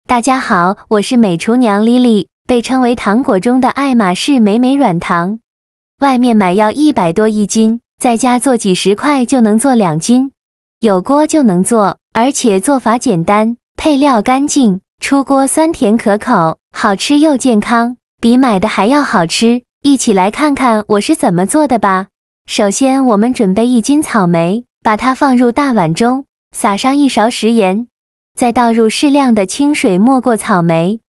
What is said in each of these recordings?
大家好，我是美厨娘 Lily， 被称为糖果中的爱马仕美美软糖。外面买要100多一斤，在家做几十块就能做2斤，有锅就能做，而且做法简单，配料干净，出锅酸甜可口，好吃又健康，比买的还要好吃。一起来看看我是怎么做的吧。首先我们准备1斤草莓，把它放入大碗中，撒上1勺食盐，再倒入适量的清水没过草莓，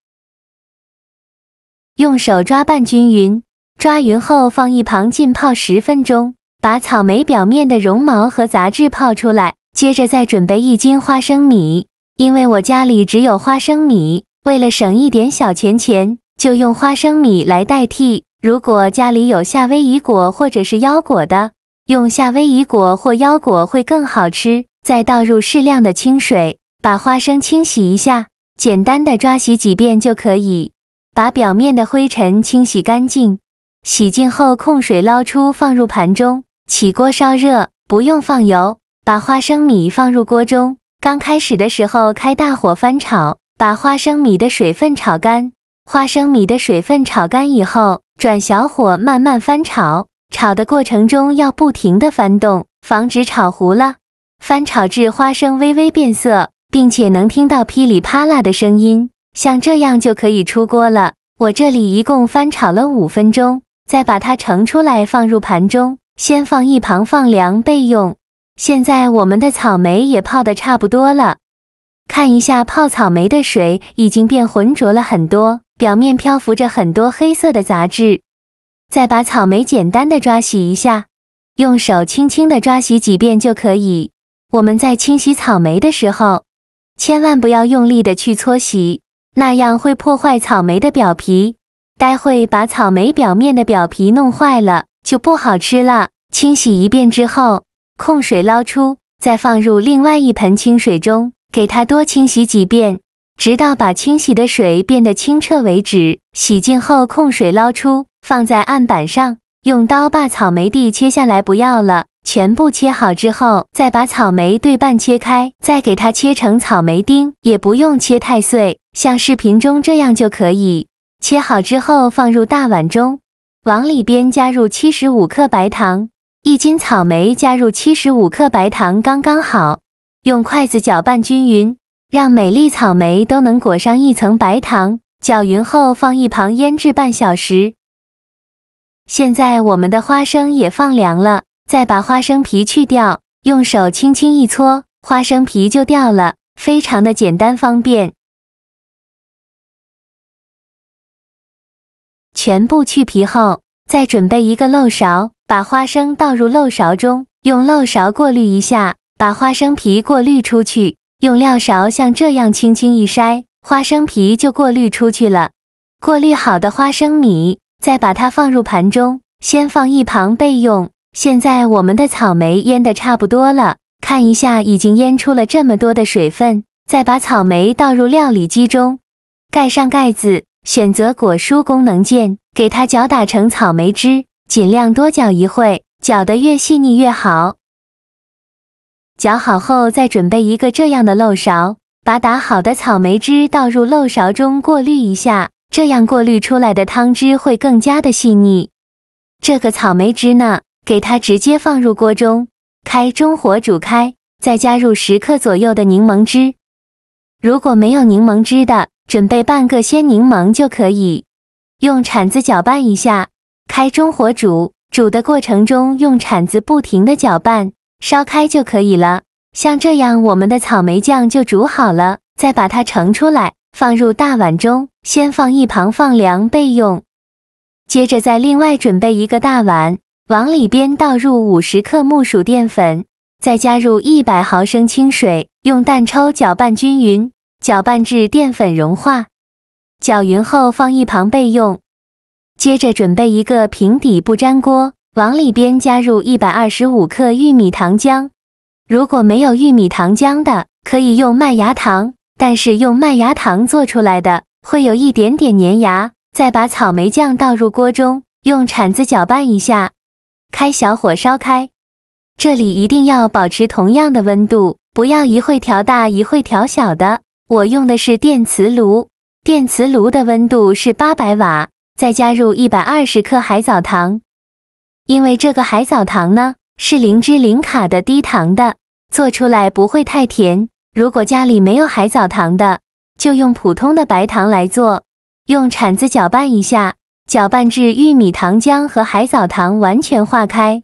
用手抓拌均匀，抓匀后放一旁浸泡10分钟，把草莓表面的绒毛和杂质泡出来。接着再准备1斤花生米，因为我家里只有花生米，为了省一点小钱，就用花生米来代替。如果家里有夏威夷果或者是腰果的，用夏威夷果或腰果会更好吃。再倒入适量的清水，把花生清洗一下，简单的抓洗几遍就可以，把表面的灰尘清洗干净。洗净后控水捞出，放入盘中，起锅烧热，不用放油，把花生米放入锅中。刚开始的时候开大火翻炒，把花生米的水分炒干。花生米的水分炒干以后，转小火慢慢翻炒，炒的过程中要不停的翻动，防止炒糊了。翻炒至花生微微变色，并且能听到噼里啪啦的声音，像这样就可以出锅了。我这里一共翻炒了5分钟，再把它盛出来放入盘中，先放一旁放凉备用。现在我们的草莓也泡得差不多了，看一下泡草莓的水已经变浑浊了很多，表面漂浮着很多黑色的杂质。再把草莓简单的抓洗一下，用手轻轻的抓洗几遍就可以。我们在清洗草莓的时候，千万不要用力的去搓洗，那样会破坏草莓的表皮，待会把草莓表面的表皮弄坏了，就不好吃了。清洗一遍之后，控水捞出，再放入另外一盆清水中，给它多清洗几遍，直到把清洗的水变得清澈为止。洗净后控水捞出，放在案板上，用刀把草莓蒂切下来，不要了。全部切好之后，再把草莓对半切开，再给它切成草莓丁，也不用切太碎，像视频中这样就可以。切好之后放入大碗中，往里边加入75克白糖，1斤草莓加入75克白糖刚刚好，用筷子搅拌均匀，让每粒草莓都能裹上一层白糖。搅匀后放一旁腌制半小时。现在我们的花生也放凉了。再把花生皮去掉，用手轻轻一搓，花生皮就掉了，非常的简单方便。全部去皮后，再准备一个漏勺，把花生倒入漏勺中，用漏勺过滤一下，把花生皮过滤出去。用料勺像这样轻轻一筛，花生皮就过滤出去了。过滤好的花生米，再把它放入盘中，先放一旁备用。现在我们的草莓腌得差不多了，看一下已经腌出了这么多的水分，再把草莓倒入料理机中，盖上盖子，选择果蔬功能键，给它搅打成草莓汁，尽量多搅一会，搅得越细腻越好。搅好后再准备一个这样的漏勺，把打好的草莓汁倒入漏勺中过滤一下，这样过滤出来的汤汁会更加的细腻。这个草莓汁呢，给它直接放入锅中，开中火煮开，再加入10克左右的柠檬汁。如果没有柠檬汁的，准备半个鲜柠檬就可以。用铲子搅拌一下，开中火煮，煮的过程中用铲子不停的搅拌，烧开就可以了。像这样我们的草莓酱就煮好了，再把它盛出来，放入大碗中，先放一旁放凉备用。接着再另外准备一个大碗，往里边倒入50克木薯淀粉，再加入100毫升清水，用蛋抽搅拌均匀，搅拌至淀粉融化。搅匀后放一旁备用。接着准备一个平底不粘锅，往里边加入125克玉米糖浆。如果没有玉米糖浆的，可以用麦芽糖，但是用麦芽糖做出来的会有一点点粘牙。再把草莓酱倒入锅中，用铲子搅拌一下，开小火烧开。这里一定要保持同样的温度，不要一会调大一会调小的，我用的是电磁炉，电磁炉的温度是800瓦，再加入120克海藻糖。因为这个海藻糖呢，是零脂零卡的低糖的，做出来不会太甜。如果家里没有海藻糖的，就用普通的白糖来做。用铲子搅拌一下，搅拌至玉米糖浆和海藻糖完全化开。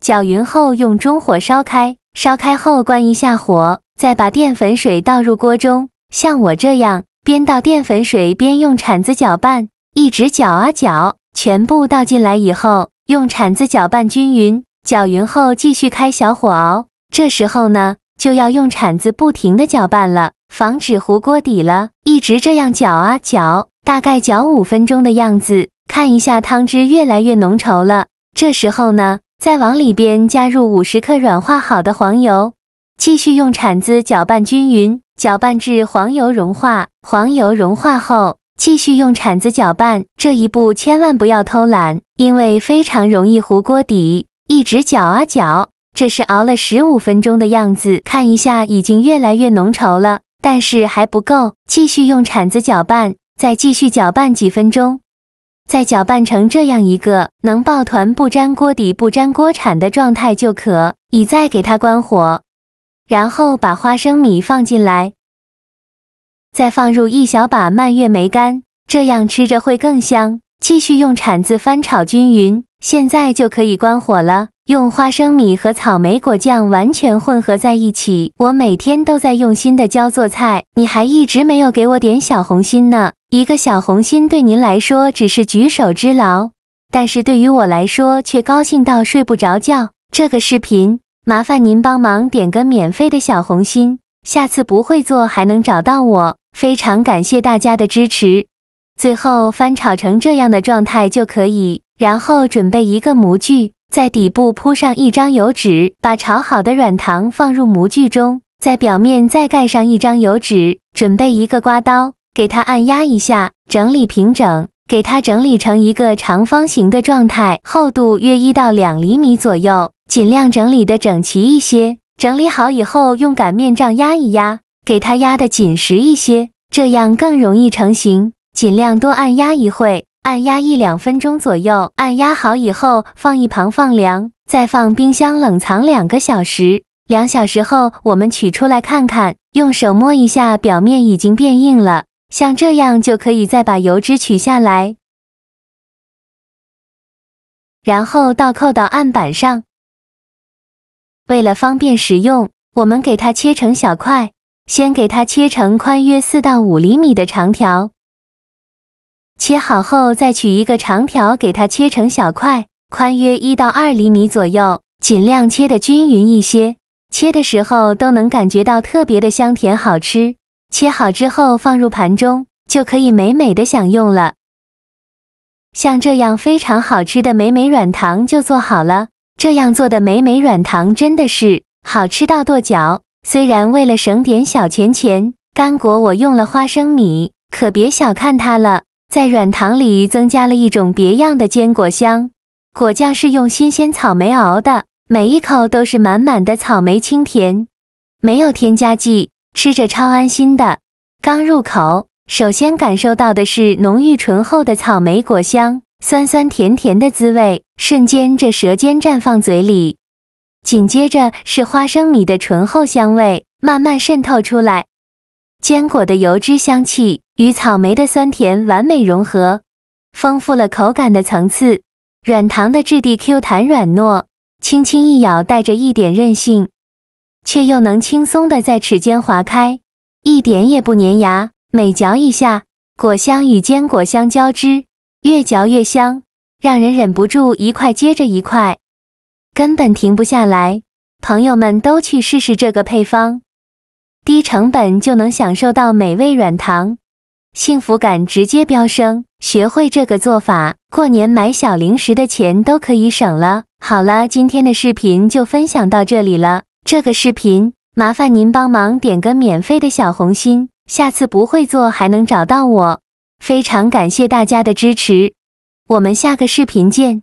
搅匀后用中火烧开，烧开后关一下火，再把淀粉水倒入锅中。像我这样，边倒淀粉水边用铲子搅拌，一直搅啊搅，全部倒进来以后，用铲子搅拌均匀。搅匀后继续开小火熬。这时候呢，就要用铲子不停地搅拌了，防止糊锅底了。一直这样搅啊搅，大概搅5分钟的样子，看一下汤汁越来越浓稠了。这时候呢，再往里边加入50克软化好的黄油，继续用铲子搅拌均匀，搅拌至黄油融化。黄油融化后，继续用铲子搅拌。这一步千万不要偷懒，因为非常容易糊锅底。一直搅啊搅，这是熬了15分钟的样子，看一下已经越来越浓稠了，但是还不够，继续用铲子搅拌，再继续搅拌几分钟。再搅拌成这样一个能抱团不粘锅底不粘锅铲的状态就可以，再给它关火，然后把花生米放进来，再放入1小把蔓越莓干，这样吃着会更香。继续用铲子翻炒均匀，现在就可以关火了。用花生米和草莓果酱完全混合在一起。我每天都在用心的教做菜，你还一直没有给我点小红心呢。一个小红心对您来说只是举手之劳，但是对于我来说却高兴到睡不着觉。这个视频麻烦您帮忙点个免费的小红心，下次不会做还能找到我。非常感谢大家的支持。最后翻炒成这样的状态就可以，然后准备一个模具，在底部铺上1张油纸，把炒好的软糖放入模具中，在表面再盖上1张油纸，准备一个刮刀，给它按压一下，整理平整，给它整理成一个长方形的状态，厚度约1到2厘米左右，尽量整理的整齐一些。整理好以后，用擀面杖压一压，给它压得紧实一些，这样更容易成型。尽量多按压一会，按压1-2分钟左右。按压好以后，放一旁放凉，再放冰箱冷藏2个小时。2小时后，我们取出来看看，用手摸一下，表面已经变硬了，像这样就可以再把油脂取下来，然后倒扣到案板上。为了方便食用，我们给它切成小块，先给它切成宽约4到5厘米的长条。切好后，再取一个长条给它切成小块，宽约1到2厘米左右，尽量切得均匀一些。切的时候都能感觉到特别的香甜好吃。切好之后放入盘中，就可以美美的享用了。像这样非常好吃的美美软糖就做好了。这样做的美美软糖真的是好吃到跺脚。虽然为了省点小钱，干果我用了花生米，可别小看它了。在软糖里增加了一种别样的坚果香，果酱是用新鲜草莓熬的，每一口都是满满的草莓清甜，没有添加剂，吃着超安心的。刚入口，首先感受到的是浓郁醇厚的草莓果香，酸酸甜甜的滋味，瞬间这舌尖绽放嘴里。紧接着是花生米的醇厚香味慢慢渗透出来，坚果的油脂香气与草莓的酸甜完美融合，丰富了口感的层次。软糖的质地 Q 弹软糯，轻轻一咬带着一点韧性，却又能轻松地在齿间划开，一点也不粘牙。每嚼一下，果香与坚果香交织，越嚼越香，让人忍不住一块接着一块，根本停不下来。朋友们都去试试这个配方，低成本就能享受到美味软糖，幸福感直接飙升。学会这个做法，过年买小零食的钱都可以省了。好了，今天的视频就分享到这里了。这个视频麻烦您帮忙点个免费的小红心，下次不会做还能找到我。非常感谢大家的支持，我们下个视频见。